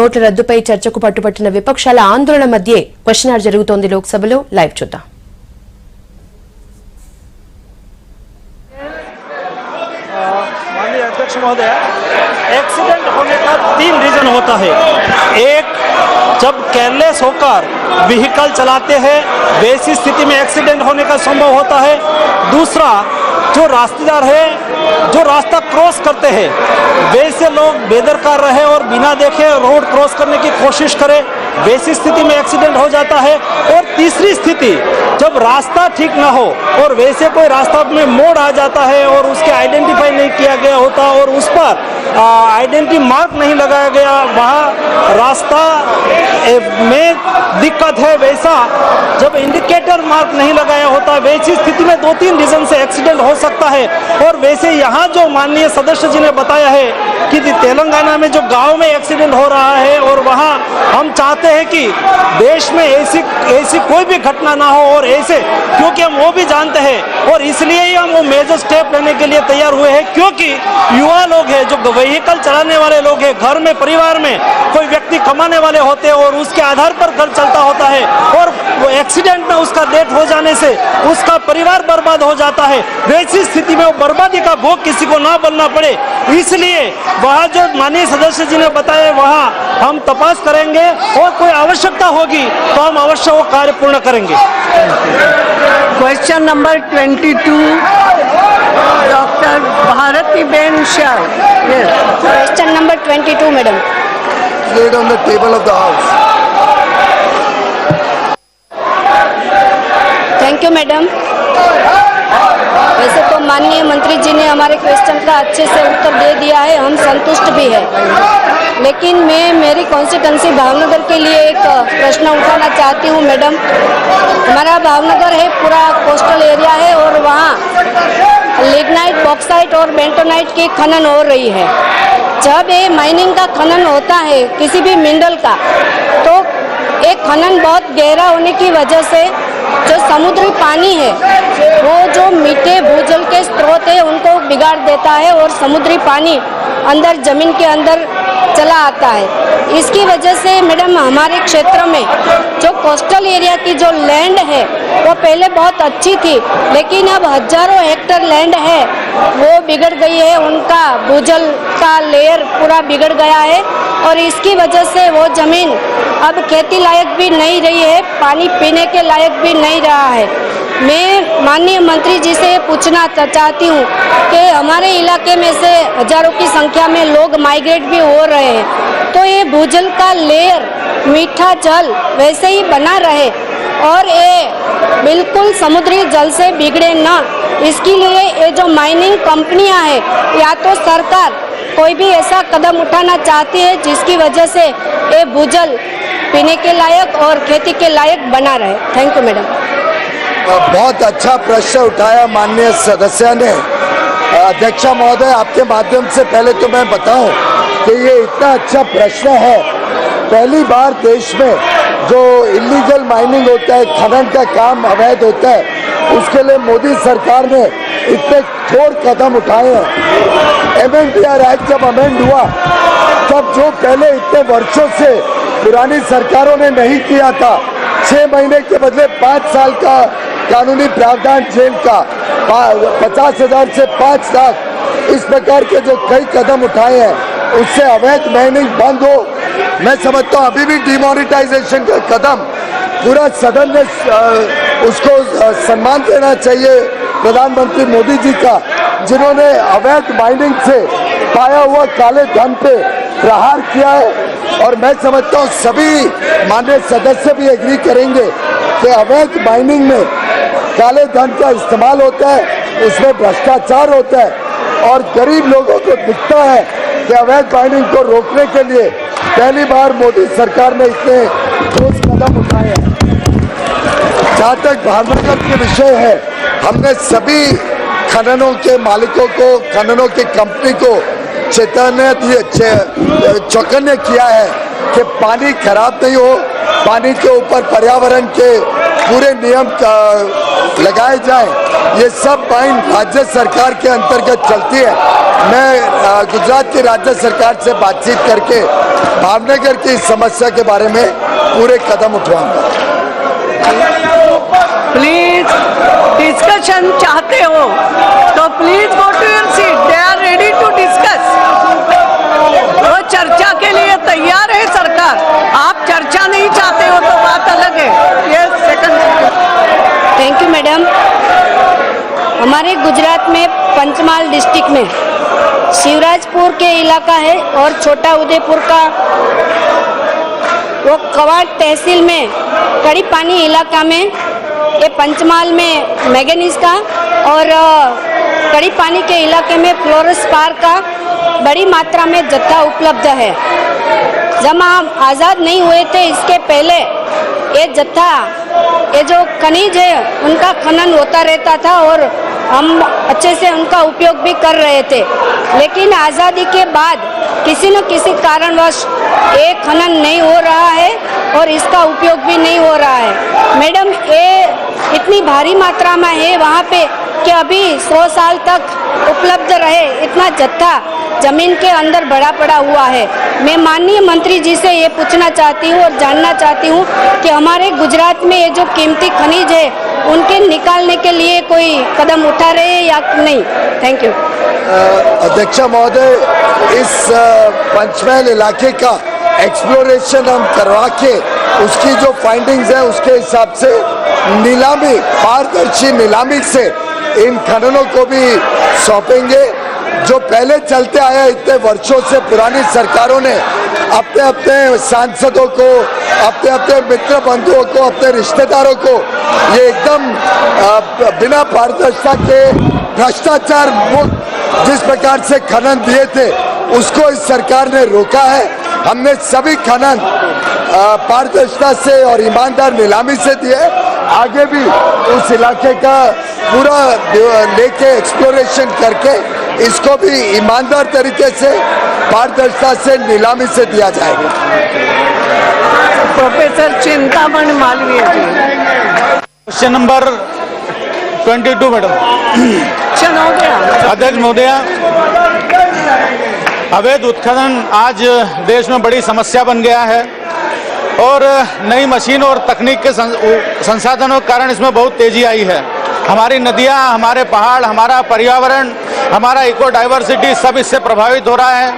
నోట్ల రద్దుపై చర్చకు పట్టుపట్టిన విపక్షాల ఆందోళన మధ్యే క్వశ్చన్ అవర్ జరుగుతోంది లోక్సభలో. లైవ్ చూద్దాం. माननीय अध्यक्ष महोदय, एक्सीडेंट होने का 3 रीजन होता है. एक, जब केयरलेस होकर व्हीकल चलाते हैं वैसी स्थिति में एक्सीडेंट होने का संभव होता है. दूसरा, जो रास्तेदार है जो रास्ता क्रॉस करते हैं वैसे लोग बेदरकार रहे और बिना देखे रोड क्रॉस करने की कोशिश करें, वैसी स्थिति में एक्सीडेंट हो जाता है. और तीसरी स्थिति, जब रास्ता ठीक ना हो और वैसे कोई रास्ता में मोड़ आ जाता है और उसके आइडेंटिफाई नहीं किया गया होता और उस पर आइडेंटिटी मार्क नहीं लगाया गया, वहाँ रास्ता में दिक्कत है. वैसा जब इंडिकेटर मार्क नहीं लगाया होता वैसी स्थिति में 2-3 रीजन से एक्सीडेंट हो सकता है. और वैसे यहाँ जो माननीय सदस्य जी ने बताया है कि तेलंगाना में जो गांव में एक्सीडेंट हो रहा है और वहाँ हम चाहते हैं कि देश में ऐसी कोई भी घटना ना हो, और ऐसे क्योंकि हम वो भी जानते हैं और इसलिए ही हम वो मेजर स्टेप लेने के लिए तैयार हुए हैं. क्योंकि युवा लोग हैं जो व्हीकल चलाने वाले लोग हैं, घर में परिवार में कोई व्यक्ति कमाने वाले होते हैं और उसके आधार पर घर चलता होता है और वो एक्सीडेंट में उसका डेथ हो जाने से उसका परिवार बर्बाद हो जाता है. वैसी स्थिति में वो बर्बादी का भोग किसी को ना बनना पड़े, इसलिए वहाँ जो माननीय सदस्य जी ने बताया वहाँ हम तपास करेंगे और कोई आवश्यकता होगी तो हम अवश्य वो कार्य पूर्ण करेंगे. Question number 22, doctor Bharati Ben Shah. Question number 22, madam. Laid on the table of the house. Thank you madam. वैसे तो माननीय मंत्री जी ने हमारे क्वेश्चन का अच्छे से उत्तर दे दिया है, हम संतुष्ट भी है. लेकिन मैं मेरी कॉन्स्टिट्यूंसी भावनगर के लिए एक प्रश्न उठाना चाहती हूँ मैडम. हमारा भावनगर है पूरा कोस्टल एरिया है और वहाँ लिग्नाइट, बॉक्साइट और बेंटोनाइट की खनन हो रही है. जब ये माइनिंग का खनन होता है किसी भी मिनरल का, तो एक खनन बहुत गहरा होने की वजह से जो समुद्री पानी है वो जो मीठे भूजल के स्रोत है उनको बिगाड़ देता है और समुद्री पानी अंदर जमीन के अंदर चला आता है. इसकी वजह से मैडम हमारे क्षेत्र में जो कोस्टल एरिया की जो लैंड है वो पहले बहुत अच्छी थी, लेकिन अब हजारों हेक्टर लैंड है वो बिगड़ गई है. उनका भूजल का लेयर पूरा बिगड़ गया है और इसकी वजह से वो जमीन अब खेती लायक भी नहीं रही है, पानी पीने के लायक भी नहीं रहा है. मैं माननीय मंत्री जी से पूछना चाहती हूँ कि हमारे इलाके में से हजारों की संख्या में लोग माइग्रेट भी हो रहे हैं, तो ये भूजल का लेयर, मीठा जल वैसे ही बना रहे और ये बिल्कुल समुद्री जल से बिगड़े ना, इसके लिए ये जो माइनिंग कंपनियां हैं या तो सरकार कोई भी ऐसा कदम उठाना चाहती है जिसकी वजह से ये भूजल पीने के लायक और खेती के लायक बना रहे. Thank you madam. बहुत अच्छा प्रश्न उठाया माननीय सदस्य ने. अध्यक्ष महोदय, आपके माध्यम से पहले तो मैं बताऊं कि ये इतना अच्छा प्रश्न है. पहली बार देश में जो इलीगल माइनिंग होता है, खनन का काम अवैध होता है, उसके लिए मोदी सरकार ने इतने ठोस कदम उठाए हैं. MNPR एक्ट जब अमेंड हुआ तब जो पहले इतने वर्षों से पुरानी सरकारों ने नहीं किया था, 6 महीने के बदले 5 साल का कानूनी प्रावधान, जेल का 50,000 से 5 लाख, इस प्रकार के जो कई कदम उठाए हैं उससे अवैध माइनिंग बंद हो. मैं समझता हूँ अभी भी डिमोनेटाइजेशन का कदम पूरा सदन ने उसको सम्मान देना चाहिए प्रधानमंत्री मोदी जी का, जिन्होंने अवैध माइनिंग से पाया हुआ काले धन पे प्रहार किया है. और मैं समझता हूँ सभी माननीय सदस्य भी एग्री करेंगे कि अवैध माइनिंग में काले धन का इस्तेमाल होता है, उसमें भ्रष्टाचार होता है और गरीब लोगों को दिखता है कि अवैध माइनिंग को रोकने के लिए पहली बार मोदी सरकार ने इतने ठोस कदम उठाए हैं. जहाँ तक भावनगर के विषय है, हमने सभी खननों के मालिकों को, खननों की कंपनी को चौकन्ने किया है कि पानी खराब नहीं हो, पानी के ऊपर पर्यावरण के पूरे नियम लगाए जाए, ये सब आइन राज्य सरकार के अंतर्गत चलती है। मैं गुजरात की राज्य सरकार से बातचीत करके भावनगर की इस समस्या के बारे में पूरे कदम उठवाऊंगा। प्लीज डिस्कशन चाहते हो तो please go to your seat, they are ready to discuss. वो चर्चा के लिए तैयार है सरकार, आप चर्चा नहीं चाहते हो तो बात अलग है। ये सेकंड। Thank you madam. हमारे गुजरात में पंचमहाल डिस्ट्रिक्ट में शिवराजपुर के इलाका है और छोटा उदयपुर का वो कवाड़ तहसील में कड़ी पानी इलाका में, ये पंचमहाल में मैगनीज का और कड़ी पानी के इलाके में फ्लोरोस्पार का बड़ी मात्रा में जत्था उपलब्ध है। जब हम आज़ाद नहीं हुए थे इसके पहले ये जत्था, ये जो खनिज है उनका खनन होता रहता था और हम अच्छे से उनका उपयोग भी कर रहे थे। लेकिन आज़ादी के बाद किसी न किसी कारणवश ये खनन नहीं हो रहा है और इसका उपयोग भी नहीं हो रहा है। मैडम, ये इतनी भारी मात्रा में है वहाँ पे कि अभी 100 साल तक उपलब्ध रहे इतना जत्था जमीन के अंदर बड़ा पड़ा हुआ है। मैं माननीय मंत्री जी से ये पूछना चाहती हूँ और जानना चाहती हूँ कि हमारे गुजरात में ये जो कीमती खनिज है उनके निकालने के लिए कोई कदम उठा रहे हैं या नहीं। Thank you. अध्यक्ष महोदय, इस पंचमहल इलाके का एक्सप्लोरेशन हम करवा के उसकी जो फाइंडिंग्स है उसके हिसाब से नीलामी, पारदर्शी नीलामी से इन खननों को भी सौंपेंगे। जो पहले चलते आया इतने वर्षों से पुरानी सरकारों ने अपने अपने सांसदों को, अपने अपने मित्र बंधुओं को, अपने रिश्तेदारों को ये एकदम बिना पारदर्शिता के भ्रष्टाचार मुक्त जिस प्रकार से खनन दिए थे उसको इस सरकार ने रोका है। हमने सभी खनन पारदर्शिता से और ईमानदार नीलामी से दिए। आगे भी उस इलाके का पूरा लेके एक्सप्लोरेशन करके इसको भी ईमानदार तरीके से पारदर्शिता से नीलामी से दिया जाएगा। Professor Chintamani Malviya ji. Question number 22 madam. Question हो गया। अध्यक्ष महोदया, अवैध उत्खनन आज देश में बड़ी समस्या बन गया है और नई मशीन और तकनीक के संसाधनों के कारण इसमें बहुत तेजी आई है। हमारी नदियां, हमारे पहाड़, हमारा पर्यावरण, हमारा इको डाइवर्सिटी सब इससे प्रभावित हो रहा है।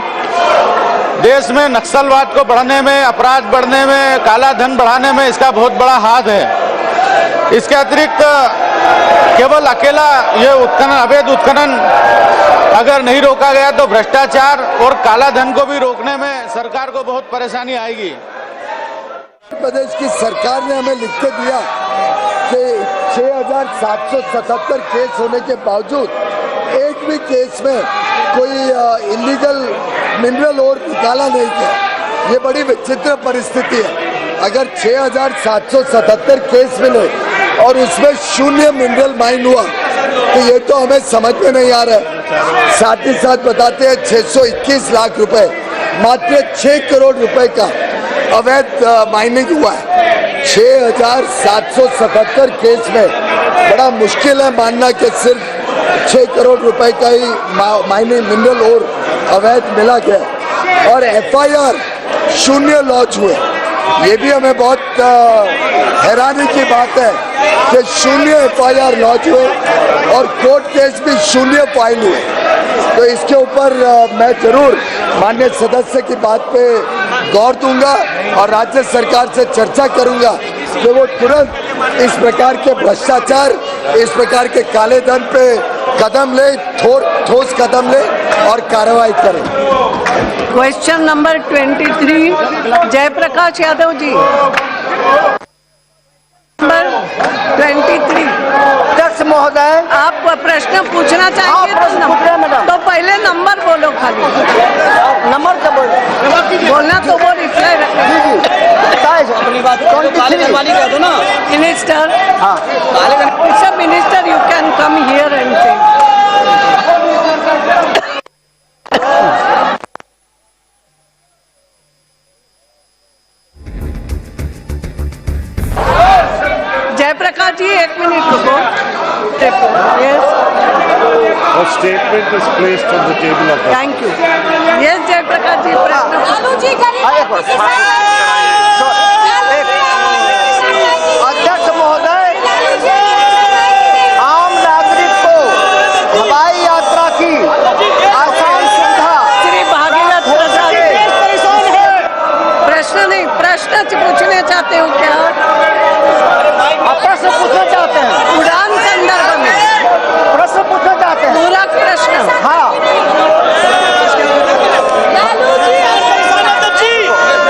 देश में नक्सलवाद को बढ़ने में, अपराध बढ़ने में, काला धन बढ़ाने में इसका बहुत बड़ा हाथ है। इसके अतिरिक्त केवल अकेला ये उत्खनन, अवैध उत्खनन अगर नहीं रोका गया तो भ्रष्टाचार और काला धन को भी रोकने में सरकार को बहुत परेशानी आएगी। उत्तर प्रदेश की सरकार ने हमें लिख के दिया कि 6,777 केस होने के बावजूद एक भी केस में कोई इलीगल मिनरल और निकाला नहीं गया। ये बड़ी विचित्र परिस्थिति है। अगर 6,777 केस मिले और उसमें 0 मिनरल माइन हुआ तो ये तो हमें समझ में नहीं आ रहा है। साथ ही साथ बताते हैं 621 लाख रुपए, मात्र 6 करोड़ रुपए का अवैध माइनिंग हुआ है। 6,777 केस में बड़ा मुश्किल है मानना कि सिर्फ 6 करोड़ रुपए का ही माइनिंग मिनरल और अवैध मिला गया और FIR 0 लॉन्च हुए। ये भी हमें बहुत हैरानी की बात है कि 0 FIR लॉन्च हुए और कोर्ट केस भी 0 फाइल हुए। तो इसके ऊपर मैं जरूर माननीय सदस्य की बात पे गौर दूंगा और राज्य सरकार से चर्चा करूंगा कि वो तुरंत इस प्रकार के भ्रष्टाचार, इस प्रकार के काले धन पे कदम ले, ठोस कदम ले और कार्रवाई करें। Question number 23 Jayaprakash Yadav ji. Number 23। अध्यक्ष महोदय, आप प्रश्न पूछना चाहेंगे? मैडम तो पहले नंबर बोलो, खाली नंबर क्या बोलना तो वो रिप्लाई अपनी बात मिनिस्टर। हाँ, minister you can come here and say. Jayaprakash ji 1 minute रुको। Yes, A statement is placed on the table of the thank you. Yes Jayaprakash ji, प्रश्न अध्यक्ष महोदय, आम नागरिक को हवाई यात्रा की आसान सुविधा श्री भागीरथ प्रसाद प्रश्न नहीं, प्रश्न पूछने चाहते हो क्या? आप प्रश्न पूछना चाहते हैं? उड़ान संदर्भ में प्रश्न पूछना चाहते हैं? पूरा प्रश्न। हाँ,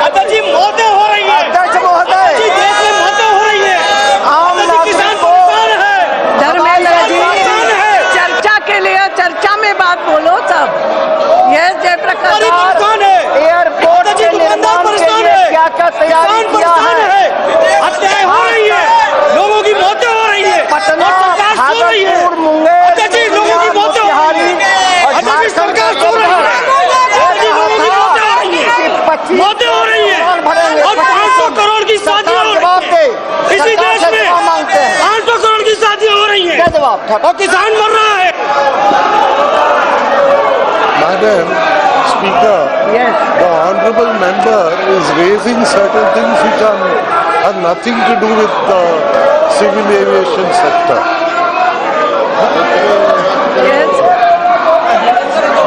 अध्यक्ष महोदय, आम नागरिक को धर्मेंद्र जी, चर्चा के लिए चर्चा में बात बोलो सब। यस जयप्रकाश, एयरपोर्ट के निर्माण के लिए क्या क्या तैयारी किया है? हत्याएं हो रही है, लोगों की मौतें हो रही है, पटना, और सरकार सो रही है। भागलपुर, मुंगेर, लोगों की मौतें हो रही है, और सरकार सो रही है, मौतें हो रही है, और 500 करोड़ की शादियां हो जवाब रही दे। है इसी देश में। मांगते हैं 500 करोड़ की शादियां हो रही क्या है जवाब? और किसान मर रहा है। Madam Speaker, yes the honourable member is raising certain things which are nothing to do with the civil aviation sector. Yes,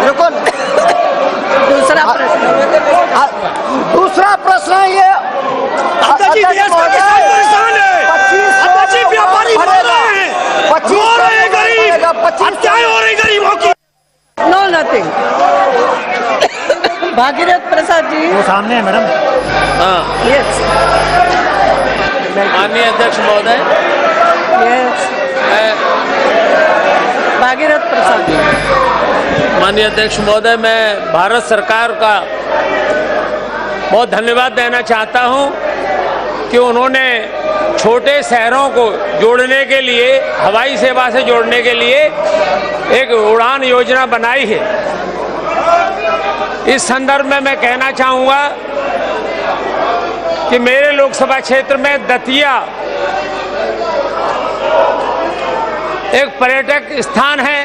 रुको, दूसरा प्रश्न। दूसरा प्रश्न ये अध्यक्ष जी, देश का किसान परेशान है, अध्यक्ष जी, व्यापारी मर रहे हैं, रो रहे हैं गरीब, हत्याएं हो रही गरीबों की। No nothing. भागीरथ प्रसाद जी, वो सामने है मैडम। यस माननीय अध्यक्ष महोदय, यस, भागीरथ प्रसाद जी। माननीय अध्यक्ष महोदय, मैं भारत सरकार का बहुत धन्यवाद देना चाहता हूं कि उन्होंने छोटे शहरों को जोड़ने के लिए, हवाई सेवा से जोड़ने के लिए एक उड़ान योजना बनाई है। इस संदर्भ में मैं कहना चाहूँगा कि मेरे लोकसभा क्षेत्र में दतिया एक पर्यटक स्थान है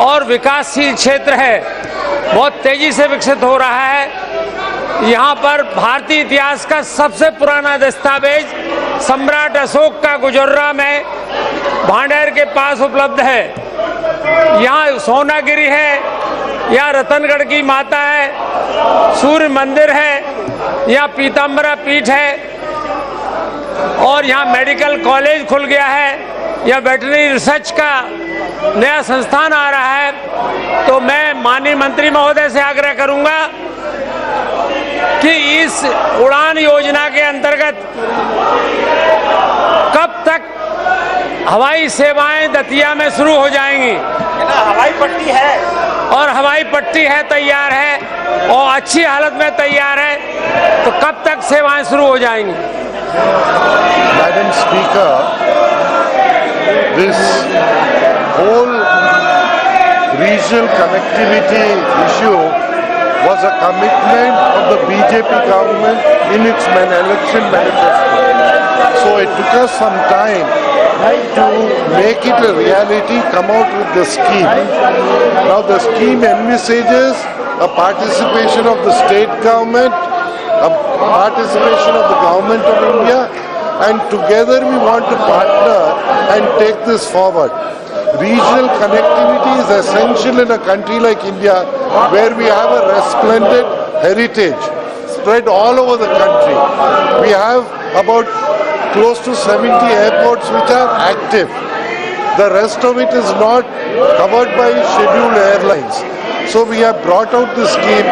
और विकासशील क्षेत्र है, बहुत तेजी से विकसित हो रहा है। यहाँ पर भारतीय इतिहास का सबसे पुराना दस्तावेज सम्राट अशोक का गुजर्रा में भांडेर के पास उपलब्ध है। यहाँ सोनागिरी है, यहाँ रतनगढ़ की माता है, सूर्य मंदिर है, यहाँ पीताम्बरा पीठ है और यहाँ मेडिकल कॉलेज खुल गया है, यहाँ वेटरनरी रिसर्च का नया संस्थान आ रहा है। तो मैं माननीय मंत्री महोदय से आग्रह करूंगा कि इस उड़ान योजना के अंतर्गत कब तक हवाई सेवाएं दतिया में शुरू हो जाएंगी? हवाई पट्टी है और हवाई पट्टी है, तैयार है और अच्छी हालत में तैयार है, तो कब तक सेवाएं शुरू हो जाएंगी? Madam Speaker, this whole regional connectivity issue was a commitment of the BJP government in its election manifesto. So it took us some time to make it a reality, come out with the scheme. Now the scheme envisages a participation of the state government, a participation of the government of India, and together we want to partner and take this forward. Regional connectivity is essential in a country like India, where we have a resplendent heritage spread all over the country. We have about close to 70 airports which are active. The rest of it is not covered by scheduled airlines. So we have brought out the scheme,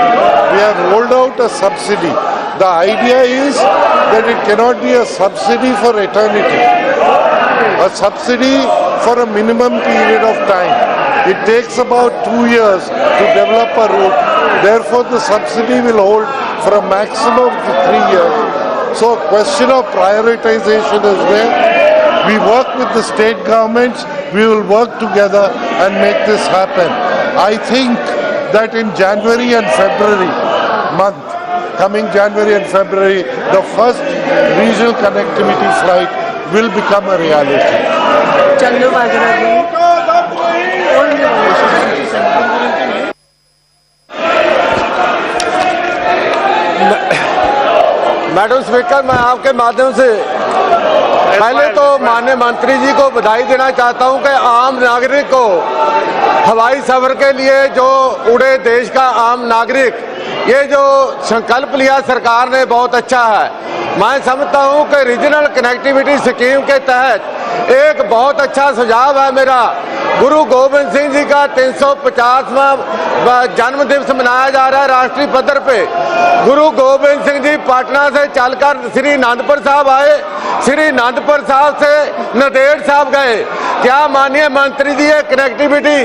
we have rolled out a subsidy. The idea is that it cannot be a subsidy for eternity, a subsidy for a minimum period of time. It takes about 2 years to develop a route. Therefore, the subsidy will hold for a maximum of 3 years. So a question of prioritization is there. We work with the state governments. We will work together and make this happen. I think that in January and February coming January and February, the first regional connectivity flight will become a reality. Chandu Bagra ji madam speaker, मैं आपके माध्यम से पहले तो माननीय मंत्री जी को बधाई देना चाहता हूं कि आम नागरिक को हवाई सफर के लिए जो उड़े देश का आम नागरिक, ये जो संकल्प लिया सरकार ने बहुत अच्छा है। मैं समझता हूं कि रीजनल कनेक्टिविटी स्कीम के तहत एक बहुत अच्छा सुझाव है मेरा। गुरु गोविंद सिंह जी का 350वां जन्म दिवस मनाया जा रहा है राष्ट्रीय पद्धर पे। गुरु गोविंद सिंह जी पटना से चलकर श्री आनंदपुर साहब आए, श्री आनंदपुर साहब से नांदेड़ साहब गए। क्या माननीय मंत्री जी ये कनेक्टिविटी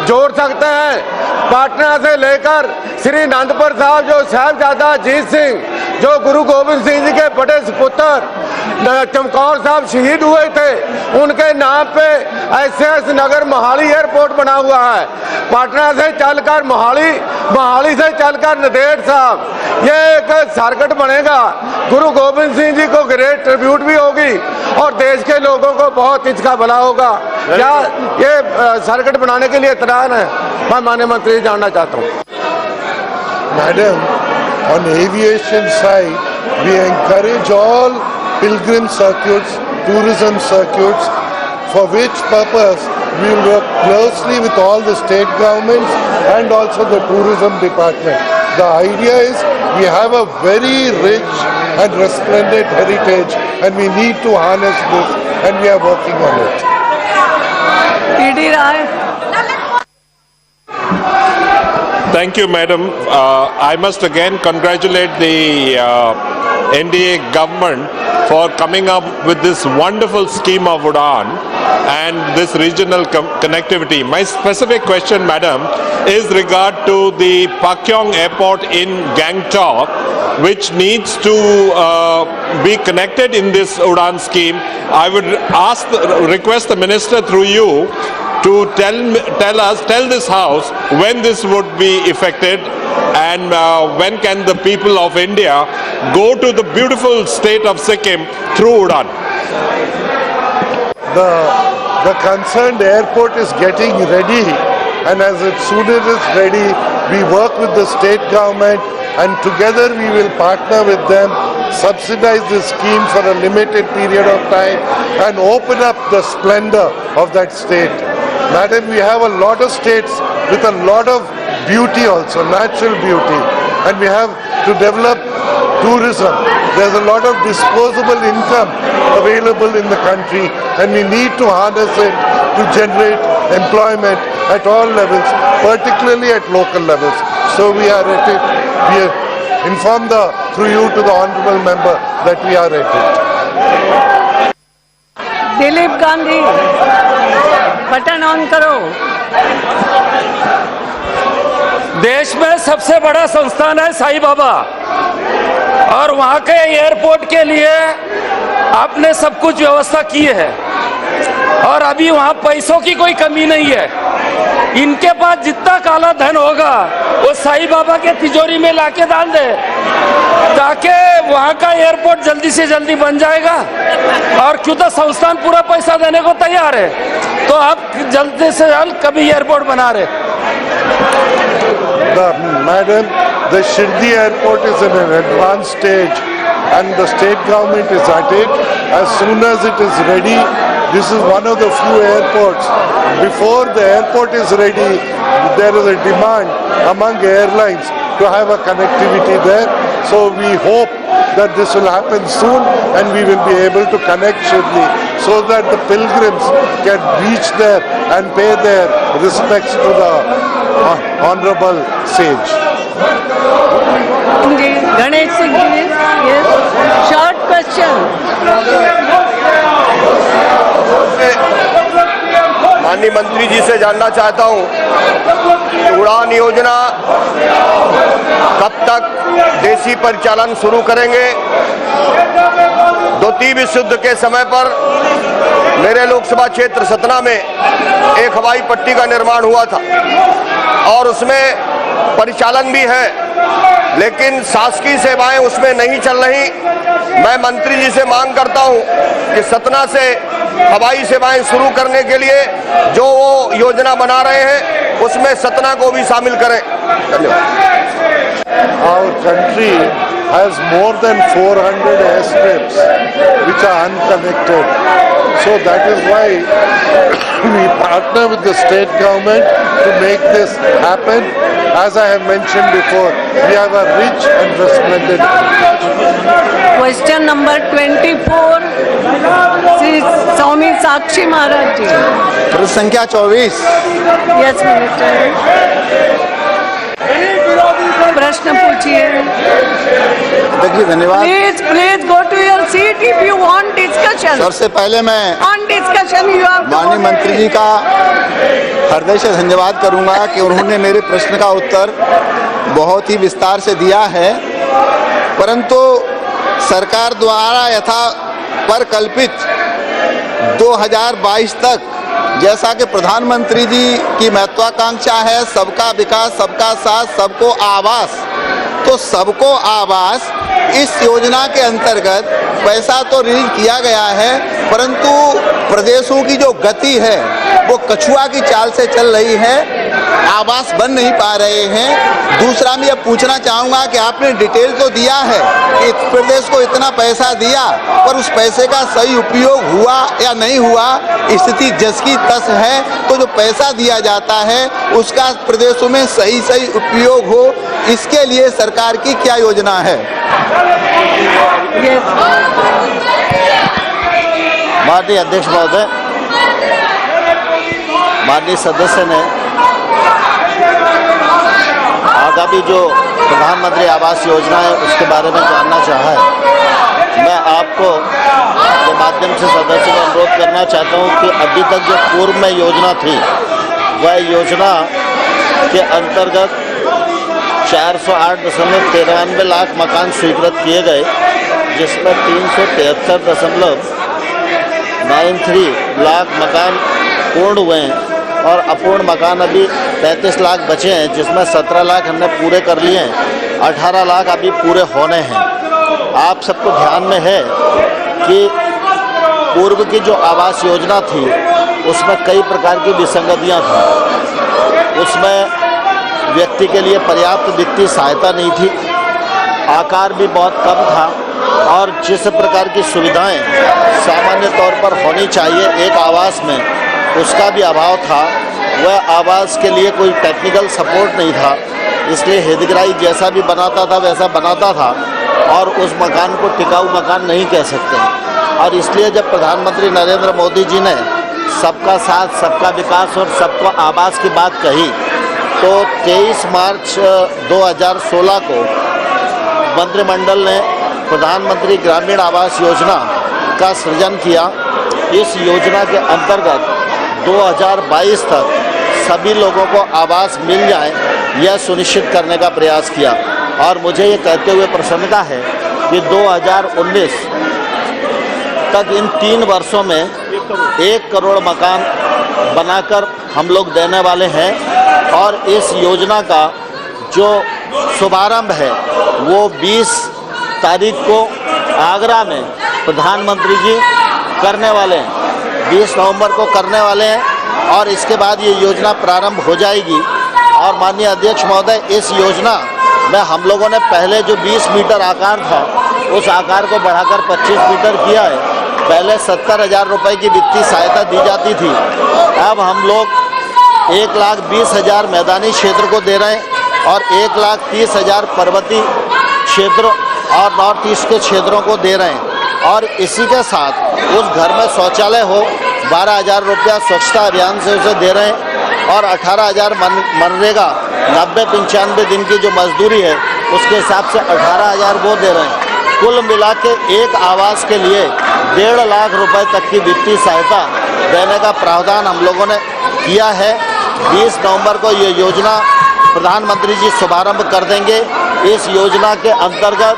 जोड़ सकते हैं? पटना से लेकर श्री आनंदपुर साहब जो साहिबजादा अजीत सिंह, जो गुरु गोविंद सिंह जी के बड़े सुपुत्र चमकौर साहब शहीद हुए थे, उनके नाम पे एसएस नगर मोहाली एयरपोर्ट बना हुआ है। पटना से चलकर मोहाली, मोहाली से चलकर नांदेड़ साहब, ये एक सर्किट बनेगा। गुरु गोविंद सिंह जी को ग्रेट ट्रिब्यूट भी होगी और देश के लोगों को बहुत इसका भला होगा। क्या ये सर्किट बनाने के लिए तैयार है? मैं माननीय मंत्री जानना चाहता हूँ। Madam, on aviation side, we encourage all pilgrim circuits, tourism circuits, for which purpose we will work closely with all the state governments and also the tourism department. The idea is we have a very rich and resplendent heritage and we need to harness this, and we are working on it. ED Rai Thank you, Madam. I must again congratulate the NDA government for coming up with this wonderful scheme of UDAN and this regional connectivity. My specific question, Madam, is regard to the Pakyong Airport in Gangtok, which needs to be connected in this UDAN scheme. I would request the Minister through you to tell this House when this would be effected and when can the people of India go to the beautiful state of Sikkim through UDAN. The concerned airport is getting ready, and as soon as it's ready, we work with the state government and together we will partner with them, subsidize the scheme for a limited period of time and open up the splendor of that state. Madam, we have a lot of states with a lot of beauty also, natural beauty, and we have to develop tourism. There's a lot of disposable income available in the country and we need to harness it to generate employment at all levels, particularly at local levels. So we are at it. We inform through you to the honorable member that we are at it. Dilip Gandhi button on करो। देश में सबसे बड़ा संस्थान है साईं बाबा और वहाँ के एयरपोर्ट के लिए आपने सब कुछ व्यवस्था की है और अभी वहाँ पैसों की कोई कमी नहीं है। इनके पास जितना काला धन होगा वो साईं बाबा के तिजोरी में लाके डाल दे ताकि वहाँ का एयरपोर्ट जल्दी से जल्दी बन जाएगा। और क्यों तो संस्थान पूरा पैसा देने को तैयार है, तो आप जल्दी से जल्द कभी एयरपोर्ट बना रहे। Madam, the Shirdi airport is in an advanced stage and the state government is at it. As soon as it is ready, this is one of the few airports. Before the airport is ready, there is a demand among airlines to have a connectivity there. So we hope that this will happen soon and we will be able to connect Shirdi so that the pilgrims can reach there and pay their respects to the honorable sage. जी गणेश सिंह जी, ये short question. माननीय मंत्री जी से जानना चाहता हूं कि उड़ान योजना कब तक देसी परिचालन शुरू करेंगे। द्वितीय विश्व युद्ध के समय पर मेरे लोकसभा क्षेत्र सतना में एक हवाई पट्टी का निर्माण हुआ था और उसमें परिचालन भी है लेकिन शासकीय सेवाएं उसमें नहीं चल रही। मैं मंत्री जी से मांग करता हूं कि सतना से हवाई सेवाएं शुरू करने के लिए जो वो योजना बना रहे हैं उसमें सतना को भी शामिल करें। धन्यवाद। Our country has more than 400 airstrips which are unconnected. So that is why we partner with the state government to make this happen. As I have mentioned before, we have a rich and resplendent heritage. Question number 24 Shri Swami Sakshi Maharaj ji. प्रश्न संख्या 24। Yes minister, प्रश्न पूछिए। देखिए, धन्यवाद। Please go to your seat if you want discussion. सबसे पहले मैं on discussion you have माननीय मंत्री जी का हृदय से धन्यवाद करूंगा कि उन्होंने मेरे प्रश्न का उत्तर बहुत ही विस्तार से दिया है, परंतु सरकार द्वारा यथा परिकल्पित 2022 तक, जैसा कि प्रधानमंत्री जी की महत्वाकांक्षा है सबका विकास, सबका साथ, सबको आवास, तो सबको आवास इस योजना के अंतर्गत पैसा तो रिलीज किया गया है, परंतु प्रदेशों की जो गति है वो कछुआ की चाल से चल रही है, आवास बन नहीं पा रहे हैं। दूसरा मैं ये पूछना चाहूँगा कि आपने डिटेल तो दिया है कि प्रदेश को इतना पैसा दिया, पर उस पैसे का सही उपयोग हुआ या नहीं हुआ, स्थिति जस की तस है। तो जो पैसा दिया जाता है उसका प्रदेशों में सही उपयोग हो, इसके लिए सरकार की क्या योजना है? माननीय अध्यक्ष महोदय, माननीय सदस्य ने आगामी जो प्रधानमंत्री आवास योजना है उसके बारे में जानना चाहा है। मैं आपको के माध्यम से सदस्य को अनुरोध करना चाहता हूं कि अभी तक जो पूर्व में योजना थी वह योजना के अंतर्गत 408.93 लाख मकान स्वीकृत किए गए, जिसमें 373.93 लाख मकान पूर्ण हुए हैं और अपूर्ण मकान अभी 33 लाख बचे हैं, जिसमें 17 लाख हमने पूरे कर लिए हैं, 18 लाख अभी पूरे होने हैं। आप सबको ध्यान में है कि पूर्व की जो आवास योजना थी उसमें कई प्रकार की विसंगतियां थी। उसमें व्यक्ति के लिए पर्याप्त वित्तीय सहायता नहीं थी, आकार भी बहुत कम था और जिस प्रकार की सुविधाएं सामान्य तौर पर होनी चाहिए एक आवास में उसका भी अभाव था। वह आवास के लिए कोई टेक्निकल सपोर्ट नहीं था, इसलिए हितग्राही जैसा भी बनाता था वैसा बनाता था और उस मकान को टिकाऊ मकान नहीं कह सकते। और इसलिए जब प्रधानमंत्री नरेंद्र मोदी जी ने सबका साथ, सबका विकास और सबको आवास की बात कही, तो 23 मार्च 2016 को मंत्रिमंडल ने प्रधानमंत्री ग्रामीण आवास योजना का सृजन किया। इस योजना के अंतर्गत 2022 तक सभी लोगों को आवास मिल जाए यह सुनिश्चित करने का प्रयास किया। और मुझे ये कहते हुए प्रसन्नता है कि 2019 तक इन 3 वर्षों में 1 करोड़ मकान बनाकर हम लोग देने वाले हैं और इस योजना का जो शुभारंभ है वो 20 तारीख को आगरा में प्रधानमंत्री जी करने वाले हैं, 20 नवंबर को करने वाले हैं और इसके बाद ये योजना प्रारंभ हो जाएगी। और माननीय अध्यक्ष महोदय, इस योजना में हम लोगों ने पहले जो 20 मीटर आकार था उस आकार को बढ़ाकर 25 मीटर किया है। पहले 70,000 रुपये की वित्तीय सहायता दी जाती थी, अब हम लोग 1,20,000 मैदानी क्षेत्र को दे रहे हैं और 1,30,000 पर्वतीय क्षेत्र और नॉर्थ ईस्ट के क्षेत्रों को दे रहे हैं। और इसी के साथ उस घर में शौचालय हो 12,000 रुपया स्वच्छता अभियान से उसे दे रहे हैं और 18,000 मनरेगा 90-95 दिन की जो मजदूरी है उसके हिसाब से 18,000 वो दे रहे हैं। कुल मिला के एक आवास के लिए 1.5 लाख रुपए तक की वित्तीय सहायता देने का प्रावधान हम लोगों ने किया है। 20 नवंबर को ये योजना प्रधानमंत्री जी शुभारंभ कर देंगे। इस योजना के अंतर्गत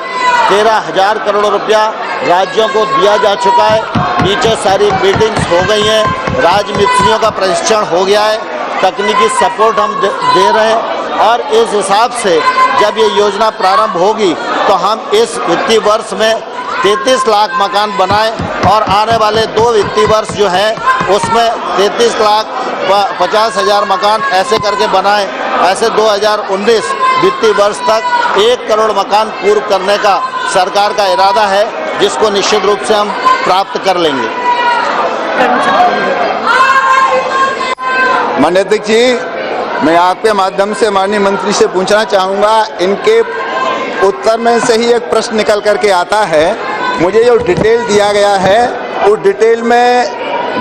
13,000 करोड़ रुपया राज्यों को दिया जा चुका है। नीचे सारी मीटिंग्स हो गई हैं, राजमिस्त्रियों का प्रशिक्षण हो गया है, तकनीकी सपोर्ट हम दे रहे हैं और इस हिसाब से जब ये योजना प्रारंभ होगी तो हम इस वित्तीय वर्ष में 33 लाख मकान बनाए और आने वाले 2 वित्तीय वर्ष जो है उसमें 33,50,000 मकान ऐसे करके बनाए। ऐसे 2019 वित्तीय वर्ष तक 1 करोड़ मकान पूर्ण करने का सरकार का इरादा है, जिसको निश्चित रूप से हम प्राप्त कर लेंगे। माननीय अध्यक्ष जी, मैं आपके माध्यम से माननीय मंत्री से पूछना चाहूँगा, इनके उत्तर में से ही एक प्रश्न निकल करके आता है। मुझे जो डिटेल दिया गया है उस डिटेल में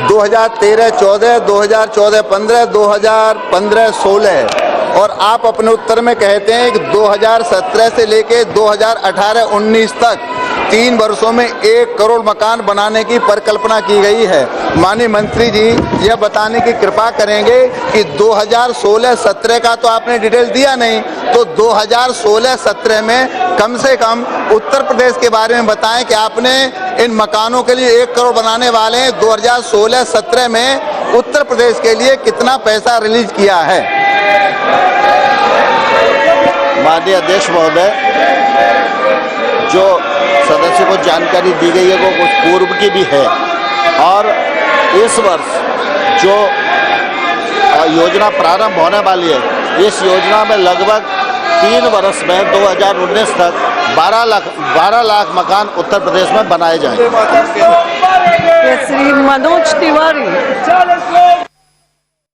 2013-14, 2014-15, 2015-16 और आप अपने उत्तर में कहते हैं कि 2017 से लेके 2018-19 तक 3 वर्षों में 1 करोड़ मकान बनाने की परिकल्पना की गई है। माननीय मंत्री जी, यह बताने की कृपा करेंगे कि 2016-17 का तो आपने डिटेल दिया नहीं, तो 2016-17 में कम से कम उत्तर प्रदेश के बारे में बताएं कि आपने इन मकानों के लिए 1 करोड़ बनाने वाले हैं। 2016-17 में उत्तर प्रदेश के लिए कितना पैसा रिलीज किया है? माननीय अध्यक्ष महोदय, जो सदस्य को जानकारी दी गई है वो कुछ पूर्व की भी है और इस वर्ष जो योजना प्रारंभ होने वाली है, इस योजना में लगभग 3 वर्ष में 2019 तक 12 लाख मकान उत्तर प्रदेश में बनाए जाएंगे। श्री मनोज तिवारी